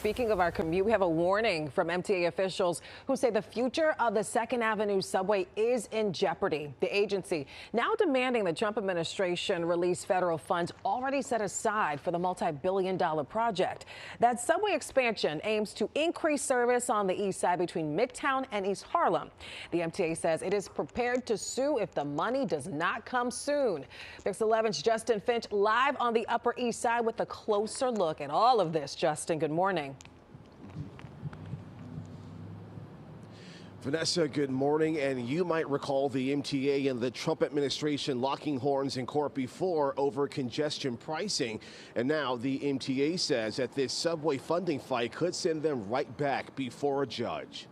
Speaking of our commute, we have a warning from MTA officials who say the future of the 2nd Avenue subway is in jeopardy. The agency now demanding the Trump administration release federal funds already set aside for the multi-billion-dollar project. That subway expansion aims to increase service on the east side between Midtown and East Harlem. The MTA says it is prepared to sue if the money does not come soon. Pix 11's Justin Finch live on the Upper East Side with a closer look at all of this. Justin, good morning. Vanessa, good morning. And you might recall the MTA and the Trump administration locking horns in court before over congestion pricing. And now the MTA says that this subway funding fight could send them right back before a judge.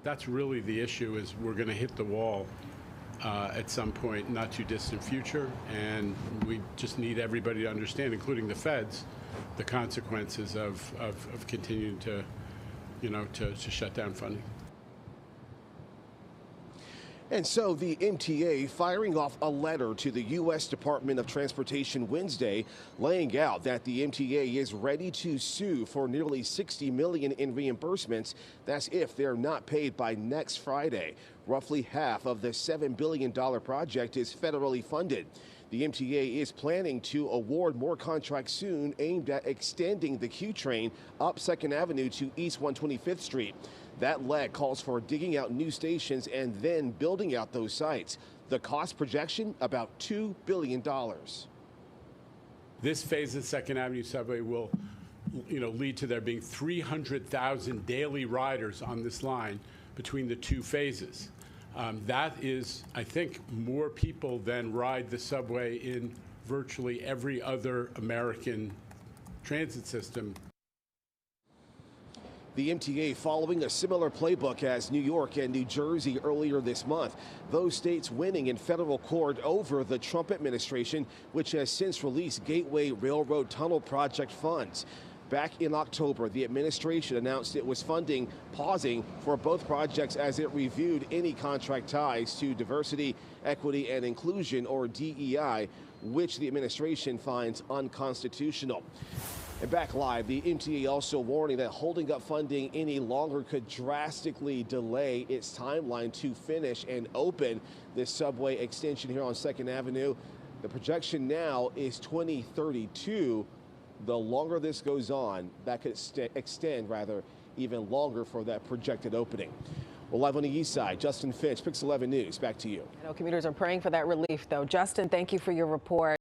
That's really the issue, is we're going to hit the wall at some point, not too distant future. And we just need everybody to understand, including the feds, the consequences of continuing to, to shut down funding. And so the MTA firing off a letter to the U.S. Department of Transportation Wednesday, laying out that the MTA is ready to sue for nearly $60 million in reimbursements. That's if they're not paid by next Friday. Roughly half of the $7 billion project is federally funded. The MTA is planning to award more contracts soon aimed at extending the Q train up 2nd Avenue to East 125th Street. That leg calls for digging out new stations and then building out those sites. The cost projection, about $2 billion. This phase of 2nd Avenue subway will, lead to there being 300,000 daily riders on this line between the two phases. That is, I think, more people than ride the subway in virtually every other American transit system. The MTA following a similar playbook as New York and New Jersey earlier this month. Those states winning in federal court over the Trump administration, which has since released Gateway Railroad Tunnel project funds. Back in October, the administration announced it was pausing for both projects as it reviewed any contract ties to diversity, equity, and inclusion, or DEI, which the administration finds unconstitutional. And back live, the MTA also warning that holding up funding any longer could drastically delay its timeline to finish and open this subway extension here on 2nd Avenue. The projection now is 2032. The longer this goes on, that could extend even longer for that projected opening. Well, live on the east side, Justin Finch, Pix 11 News. Back to you. I know commuters are praying for that relief, though. Justin, thank you for your report.